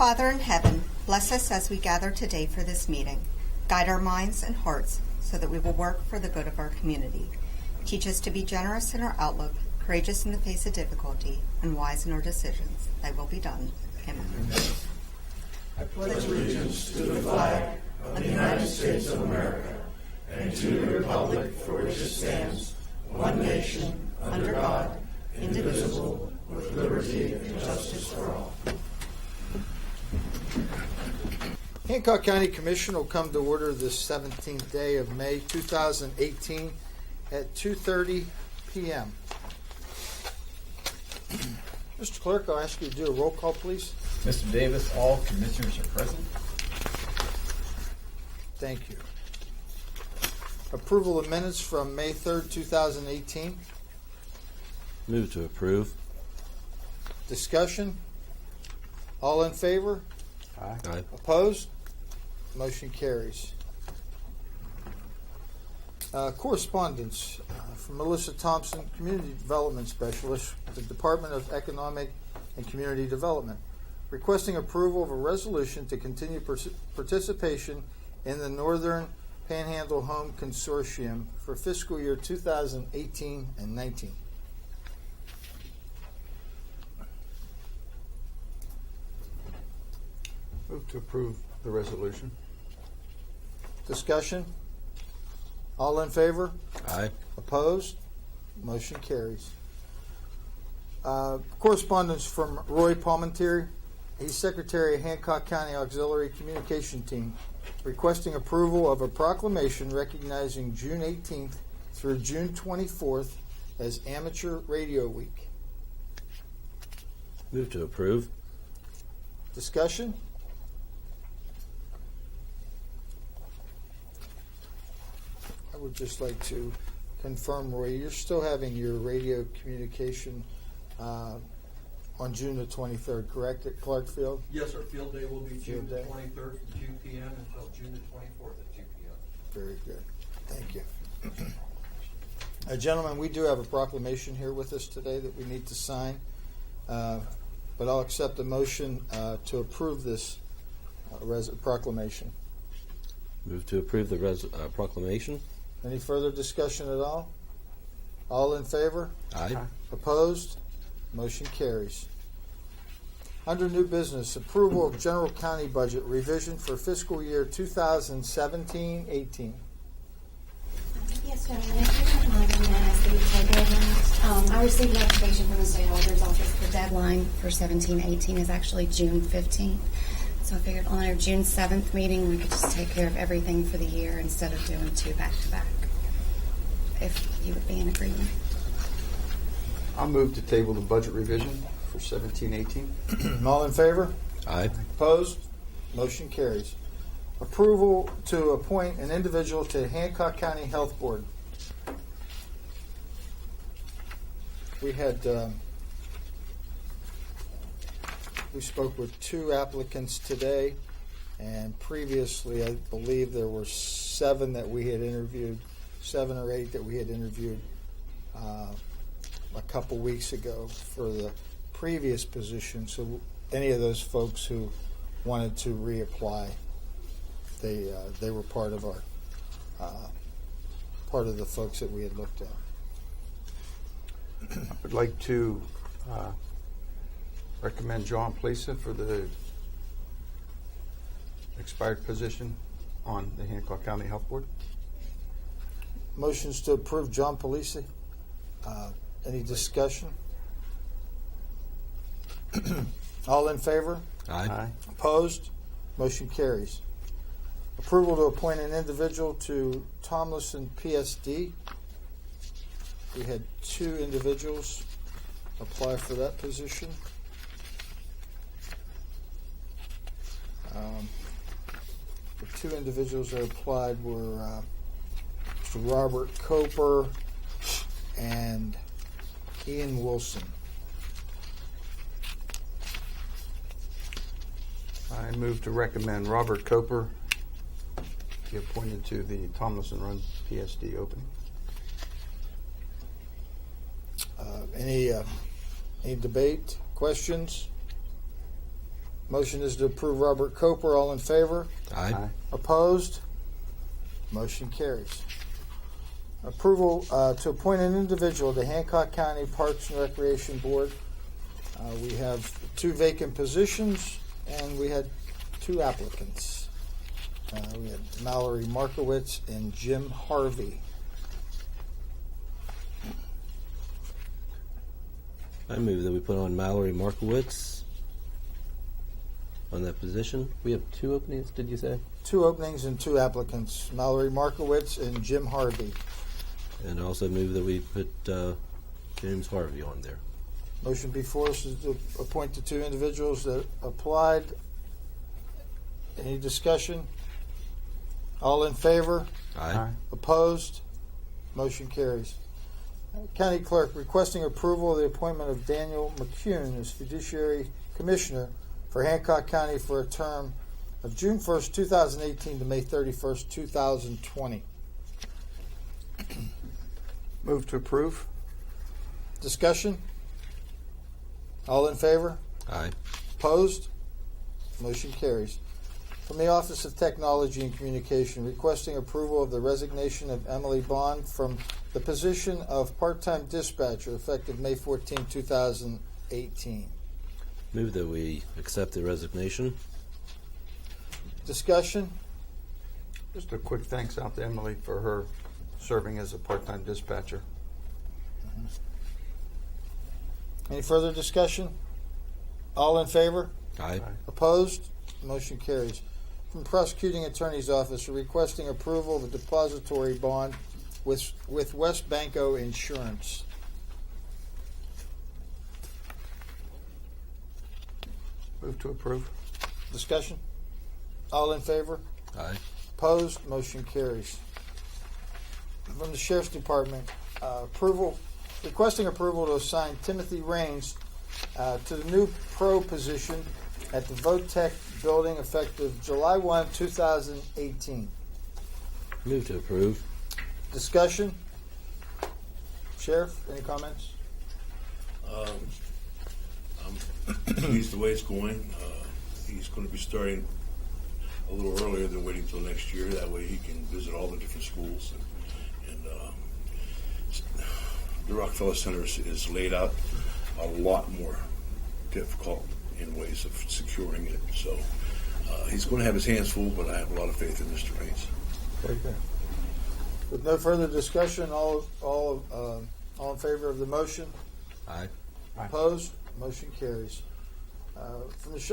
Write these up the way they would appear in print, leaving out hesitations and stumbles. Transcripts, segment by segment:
Father in heaven, bless us as we gather today for this meeting. Guide our minds and hearts so that we will work for the good of our community. Teach us to be generous in our outlook, courageous in the face of difficulty, and wise in our decisions. Thy will be done. Amen. I pledge allegiance to the flag of the United States of America and to the republic for which it stands, one nation, under God, indivisible, with liberty and justice for all. Hancock County Commission will come to order this 17th day of May 2018 at 2:30 p.m. Mr. Clerk, I'll ask you to do a roll call, please. Mr. Davis, all commissioners are present. Thank you. Approval of minutes from May 3rd, 2018. Move to approve. Discussion? All in favor? Aye. Opposed? Motion carries. Correspondence from Melissa Thompson, Community Development Specialist with the Department of Economic and Community Development, requesting approval of a resolution to continue participation in the Northern Panhandle Home Consortium for fiscal year 2018 and 19. Move to approve the resolution. Discussion? All in favor? Aye. Opposed? Motion carries. Correspondence from Roy Palmentieri. He's Secretary of Hancock County Auxiliary Communication Team, requesting approval of a proclamation recognizing June 18th through June 24th as Amateur Radio Week. Move to approve. Discussion? I would just like to confirm, Roy, you're still having your radio communication on June the 23rd, correct, at Clark Field? Yes, sir. Field day will be June Field day. 23rd from 2 p.m. until June the 24th at 2 p.m. Very good. Thank you. Gentlemen, we do have a proclamation here with us today that we need to sign, but I'll accept a motion to approve this proclamation. Move to approve the proclamation. Any further discussion at all? All in favor? Aye. Opposed? Motion carries. Under new business, approval of general county budget revision for fiscal year 2017-18. Yes, gentlemen, if you don't mind, I'm going to ask that you take over. I received notification from the state auditor's office. The deadline for 17-18 is actually June 15th. So I figured on our June 7th meeting, we could just take care of everything for the year instead of doing two back-to-back, if you would be in agreement. I'll move to table the budget revision for 17-18. All in favor? Aye. Opposed? Motion carries. Approval to appoint an individual to Hancock County Health Board. We had we spoke with two applicants today, and previously I believe there were 7 that we had interviewed, 7 or 8 that we had interviewed a couple weeks ago for the previous position. So any of those folks who wanted to reapply, they were part of our part of the folks that we had looked at. I would like to recommend John Plesa for the expired position on the Hancock County Health Board. Motions to approve John Polisi. Any discussion? All in favor? Aye. Opposed? Motion carries. Approval to appoint an individual to Tomlinson PSD. We had 2 individuals apply for that position. The 2 individuals that applied were Mr. Robert Coper and Ian Wilson. I move to recommend Robert Coper be appointed to the Tomlinson Run PSD opening. Any debate, questions? Motion is to approve Robert Coper. All in favor? Aye. Opposed? Motion carries. Approval to appoint an individual to Hancock County Parks and Recreation Board. We have 2 vacant positions, and we had 2 applicants. We had Mallory Markowitz and Jim Harvey. I move that we put on Mallory Markowitz on that position. We have 2 openings, did you say? 2 openings and 2 applicants, Mallory Markowitz and Jim Harvey. And I also move that we put James Harvey on there. Motion before us is to appoint the 2 individuals that applied. Any discussion? All in favor? Aye. Opposed? Motion carries. County Clerk requesting approval of the appointment of Daniel McCune as Fiduciary Commissioner for Hancock County for a term of June 1st, 2018 to May 31st, 2020. Move to approve. Discussion? All in favor? Aye. Opposed? Motion carries. From the Office of Technology and Communication, requesting approval of the resignation of Emily Bond from the position of part-time dispatcher effective May 14, 2018. Move that we accept the resignation. Discussion? Just a quick thanks out to Emily for her serving as a part-time dispatcher. Any further discussion? All in favor? Aye. Opposed? Motion carries. From Prosecuting Attorney's Office, requesting approval of a depository bond with West Banco Insurance. Move to approve. Discussion? All in favor? Aye. Opposed? Motion carries. From the Sheriff's Department, requesting approval to assign Timothy Raines to the new pro position at the Votech building effective July 1, 2018. Move to approve. Discussion? Sheriff, any comments? I'm pleased the way it's going. He's going to be starting a little earlier than waiting till next year. That way he can visit all the different schools. And the Rockefeller Center is laid out a lot more difficult in ways of securing it. So he's going to have his hands full, but I have a lot of faith in Mr. Raines. Very good. With no further discussion, all in favor of the motion? Aye. Opposed? Motion carries.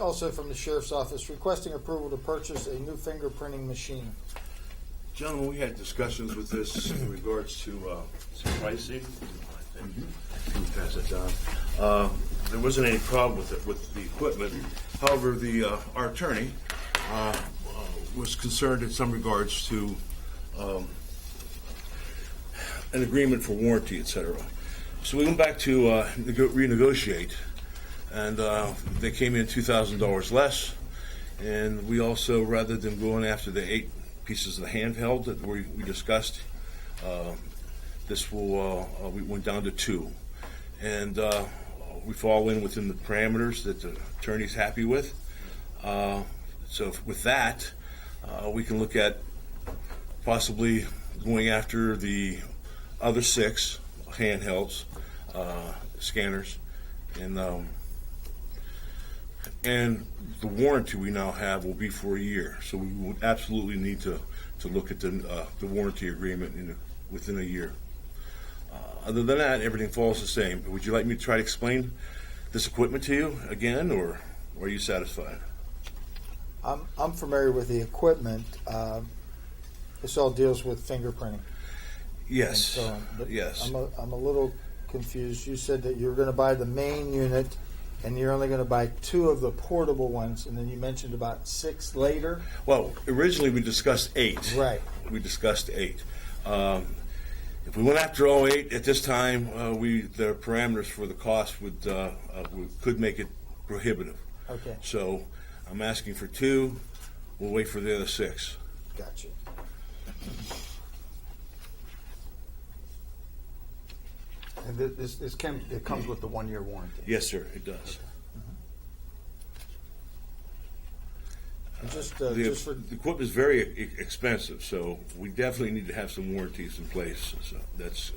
Also from the Sheriff's Office, requesting approval to purchase a new fingerprinting machine. Gentlemen, we had discussions with this in regards to some pricing. I think pass it down. There wasn't any problem with the equipment. However, our attorney was concerned in some regards to an agreement for warranty, etc. So we went back to renegotiate, and they came in $2,000 less. And we also, rather than going after the 8 pieces of the handheld that we discussed, we went down to 2, and we fall in within the parameters that the attorney's happy with. So with that, we can look at possibly going after the other 6 handhelds, scanners, and the warranty we now have will be for a year. So we would absolutely need to look at the warranty agreement within a year. Other than that, everything falls the same. Would you like me to try to explain this equipment to you again, or are you satisfied? I'm familiar with the equipment. This all deals with fingerprinting. Yes. And so on. But Yes. I'm a little confused. You said that you're going to buy the main unit, and you're only going to buy 2 of the portable ones, and then you mentioned about 6 later. Well, originally we discussed 8. Right. We discussed 8. If we went after all 8 at this time, the parameters for the cost could make it prohibitive. Okay. So I'm asking for 2. We'll wait for the other 6. Gotcha. And it comes with the 1-year warranty. Yes, sir, it does. just The for equipment is very expensive, so we definitely need to have some warranties in place. So that's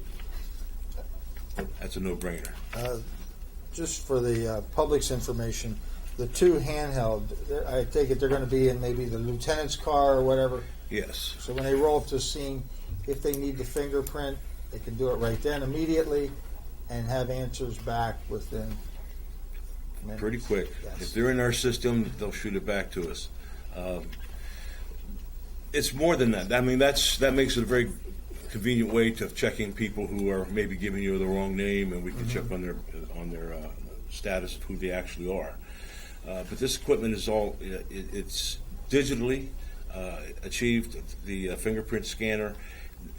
a no-brainer. just for the public's information, the two handheld, I take it they're going to be in maybe the lieutenant's car or whatever. Yes. So when they roll up to the scene, if they need the fingerprint, they can do it right then immediately and have answers back within minutes. Pretty quick. Yes. If they're in our system, they'll shoot it back to us. It's more than that. I mean, that makes it a very convenient way of checking people who are maybe giving you the wrong name, and we can check on their status of who they actually are. But this equipment is all it's digitally achieved, the fingerprint scanner.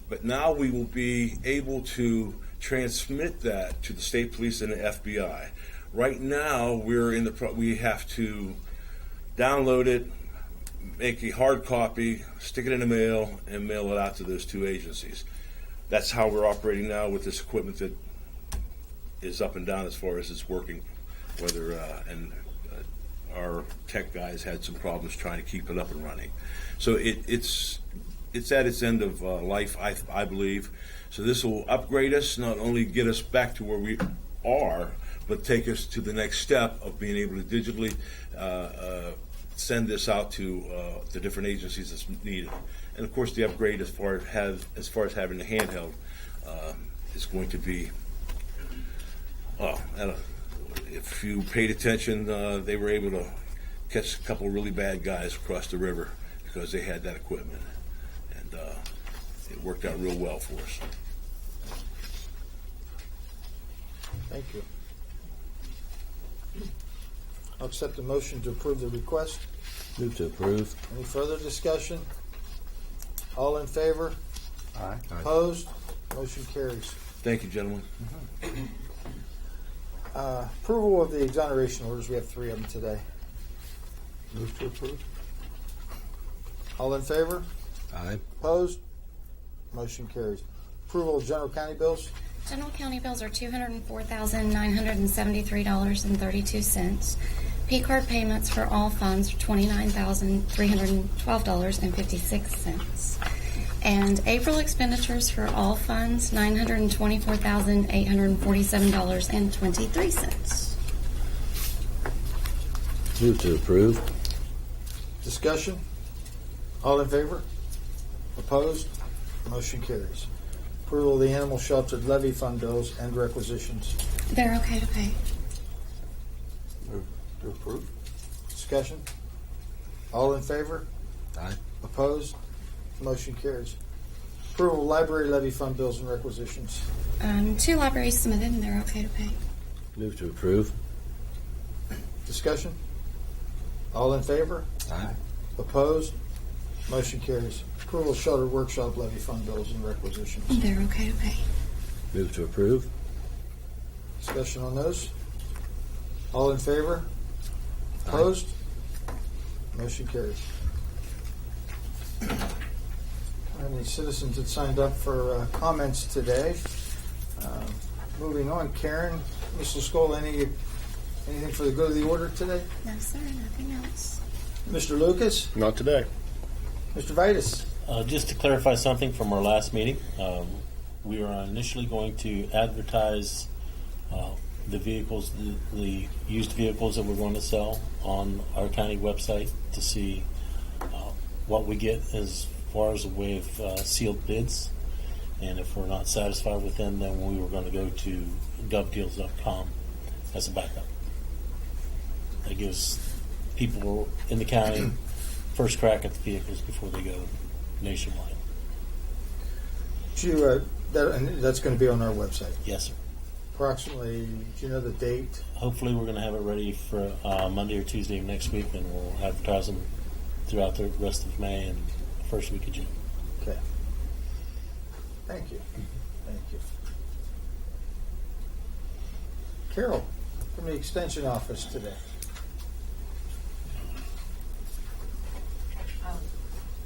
But now we will be able to transmit that to the state police and the FBI. Right now, we have to download it, make a hard copy, stick it in the mail, and mail it out to those two agencies. That's how we're operating now with this equipment that is up and down as far as it's working. Our tech guys had some problems trying to keep it up and running. So it's at its end of life, I believe. So this will upgrade us, not only get us back to where we are, but take us to the next step of being able to digitally send this out to the different agencies that's needed. And of course, the upgrade as far as having the handheld is going to be. If you paid attention, they were able to catch a couple of really bad guys across the river because they had that equipment, and it worked out real well for us. Thank you. I'll accept the motion to approve the request. Move to approve. Any further discussion? All in favor? Aye. Opposed? Motion carries. Thank you, gentlemen. Approval of the exoneration orders. We have 3 of them today. Move to approve. All in favor? Aye. Opposed? Motion carries. Approval of general county bills. General county bills are $204,973.32. P-card payments for all funds are $29,312.56. And April expenditures for all funds, $924,847.23. Move to approve. Discussion? All in favor? Opposed? Motion carries. Approval of the animal shelter levy fund bills and requisitions. They're okay to pay. Move to approve. Discussion? All in favor? Aye. Opposed? Motion carries. Approval of library levy fund bills and requisitions. 2 libraries submitted, and they're okay to pay. Move to approve. Discussion? All in favor? Aye. Opposed? Motion carries. Approval of shelter workshop levy fund bills and requisitions. They're okay to pay. Move to approve. Discussion on those? All in favor? Opposed? Motion carries. How many citizens had signed up for comments today? Moving on, Karen, Mrs. Skoll, anything for the good of the order today? No, sir, nothing else. Mr. Lucas? Not today. Mr. Vitus? Just to clarify something from our last meeting, we are initially going to advertise the vehicles, the used vehicles that we're going to sell on our county website to see what we get as far as a way of sealed bids. And if we're not satisfied with them, then we were going to go to govdeals.com as a backup. That gives people in the county first crack at the vehicles before they go nationwide. That's going to be on our website. Yes, sir. Approximately, do you know the date? Hopefully, we're going to have it ready for Monday or Tuesday of next week, and we'll advertise them throughout the rest of May and the first week of June. Okay. Thank you. Thank you. Carol, from the Extension Office today.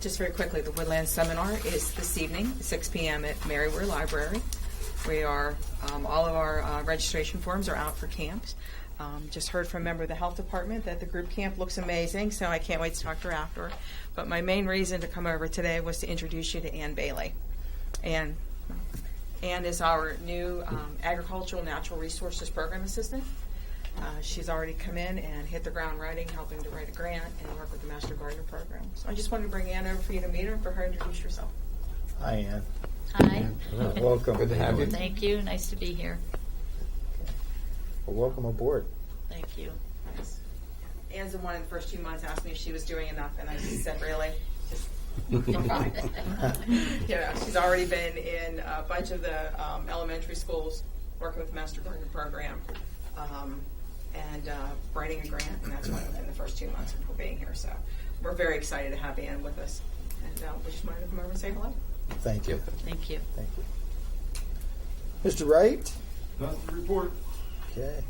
Just very quickly, the Woodland Seminar is this evening, 6 p.m. at Merriwear Library. We are all of our registration forms are out for camps. Just heard from a member of the health department that the group camp looks amazing, so I can't wait to talk to her after. But my main reason to come over today was to introduce you to Ann Bailey. Ann is our new agricultural natural resources program assistant. She's already come in and hit the ground running, helping to write a grant and work with the Master Gardener program. So I just wanted to bring Ann over for you to meet her and for her to introduce herself. Hi, Ann. Hi. Welcome. Good to have you. Thank you. Nice to be here. Well, welcome aboard. Thank you. Ann's the one in the first 2 months asked me if she was doing enough, and I just said, really? Just I'm fine. She's already been in a bunch of the elementary schools working with the Master Gardener program and writing a grant, and that's why within the first 2 months of her being here. So we're very excited to have Ann with us, and we just wanted to come over and say hello. Thank you. Thank you. Thank you. Mr. Wright? Nothing to report. Okay.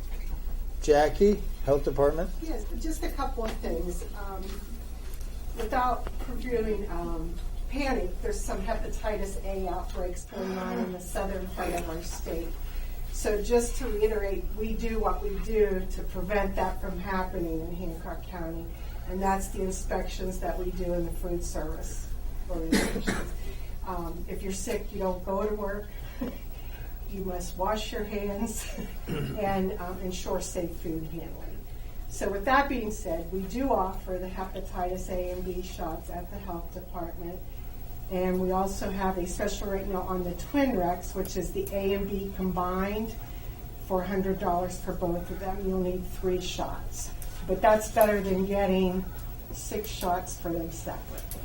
Jackie, Health Department? Yes, but just a couple of things. Without reviewing panic, there's some hepatitis A outbreaks going on in the southern part of our state. So just to reiterate, we do what we do to prevent that from happening in Hancock County, and that's the inspections that we do in the food service organizations. If you're sick, you don't go to work. You must wash your hands and ensure safe food handling. So with that being said, we do offer the hepatitis A and B shots at the health department. And we also have a special right now on the Twin Rex, which is the A and B combined for $100 for both of them. You'll need 3 shots. But that's better than getting 6 shots for them separately.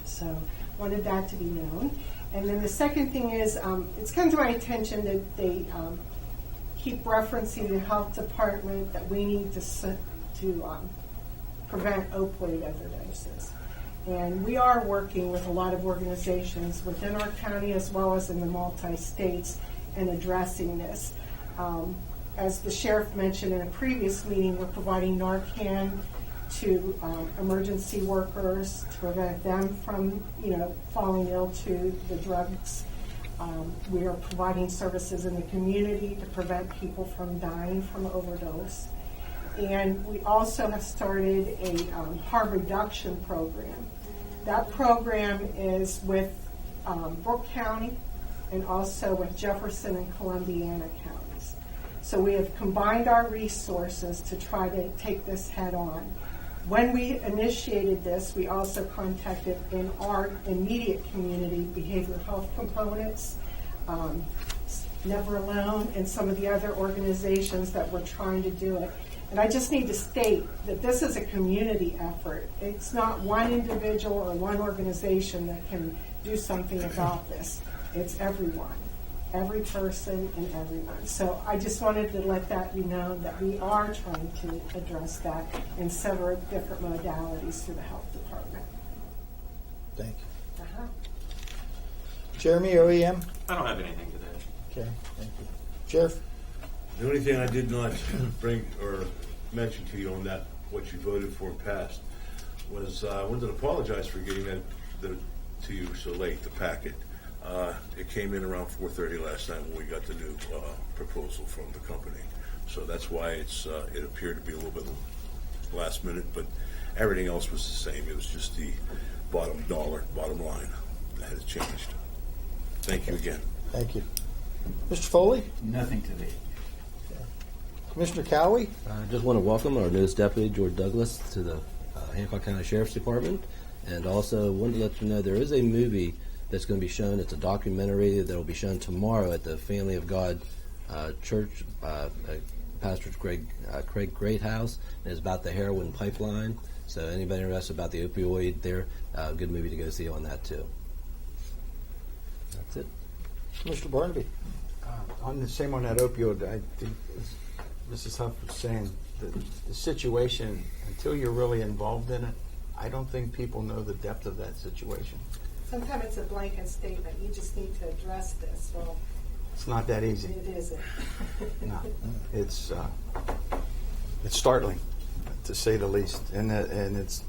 So wanted that to be known. And then the second thing is, it's come to my attention that they keep referencing the health department that we need to prevent opioid overdoses. And we are working with a lot of organizations within our county as well as in the multi-states in addressing this. As the sheriff mentioned in a previous meeting, we're providing Narcan to emergency workers to prevent them from, falling ill to the drugs. We are providing services in the community to prevent people from dying from overdose. And we also have started a harm reduction program. That program is with Brooke County and also with Jefferson and Columbiana counties. So we have combined our resources to try to take this head on. When we initiated this, we also contacted in our immediate community behavioral health components, Never Alone, and some of the other organizations that were trying to do it. And I just need to state that this is a community effort. It's not one individual or one organization that can do something about this. It's everyone, every person and everyone. So I just wanted to let that be known that we are trying to address that in several different modalities through the health department. Thank you. Jeremy, OEM? I don't have anything today. Okay, thank you. Sheriff? The only thing I did not bring or mention to you on that, what you voted for passed, was I wanted to apologize for getting that to you so late, the packet. It came in around 4:30 last night when we got the new proposal from the company. So that's why it appeared to be a little bit last minute, but everything else was the same. It was just the bottom line that had changed. Thank you again. Thank you. Mr. Foley? Nothing today. Commissioner Cowie? I just want to welcome our newest deputy, George Douglas, to the Hancock County Sheriff's Department. And also wanted to let you know there is a movie that's going to be shown. It's a documentary that will be shown tomorrow at the Family of God Church, Pastor Craig Greathouse. And it's about the heroin pipeline. So anybody interested about the opioid there, good movie to go see on that too. That's it. Mr. Barnaby? On the same on that opioid, I think Mrs. Huff was saying the situation, until you're really involved in it, I don't think people know the depth of that situation. Sometimes it's a blanket statement. You just need to address this. Well, It's not that easy. it isn't. No, it's startling, to say the least, and it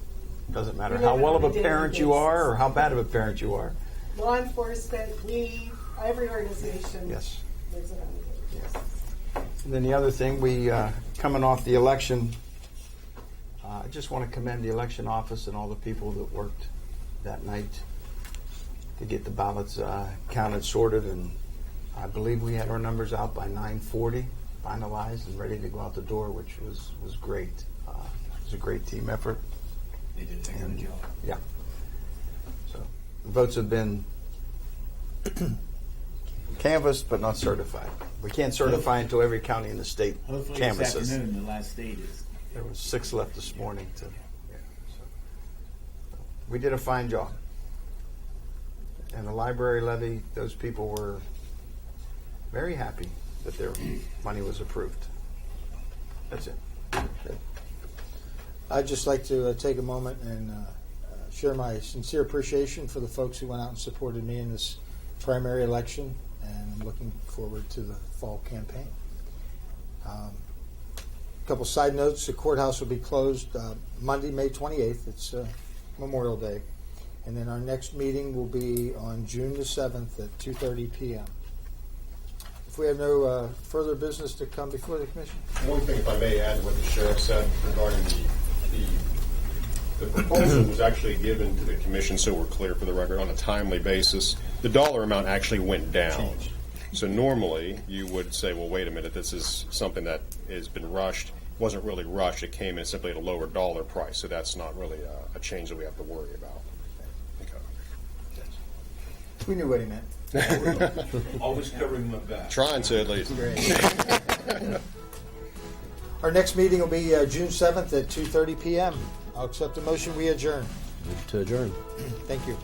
doesn't matter We how live well on of a a parent daily you are basis. or how bad of a parent you are. Law enforcement, we, every organization Yes. lives on a daily basis. And then the other thing, we coming off the election, I just want to commend the election office and all the people that worked that night to get the ballots counted, sorted, and I believe we had our numbers out by 9:40, finalized and ready to go out the door, which was great. It was a great team effort. They did a good job. Yeah. So the votes have been canvassed but not certified. We can't certify until every county in the state Hopefully canvasses. this afternoon, the last state is. There was 6 left this morning. So we did a fine job. And the library levy, those people were very happy that their money was approved. That's it. I'd just like to take a moment and share my sincere appreciation for the folks who went out and supported me in this primary election, and I'm looking forward to the fall campaign. A couple side notes: the courthouse will be closed Monday, May 28th. It's Memorial Day, and then our next meeting will be on June the 7th at 2:30 p.m. If we have no further business to come before the commission. One thing, if I may add to what the sheriff said regarding the proposal was actually given to the commission, so we're clear for the record, on a timely basis. The dollar amount actually went down. So normally you would say, well, wait a minute, this is something that has been rushed. It wasn't really rushed. It came in simply at a lower dollar price. So that's not really a change that we have to worry about. Okay. We knew what he meant. Always covering my back. Trying to, at least. Great. Our next meeting will be June 7th at 2:30 p.m. I'll accept the motion. We adjourn. Move to adjourn. Thank you.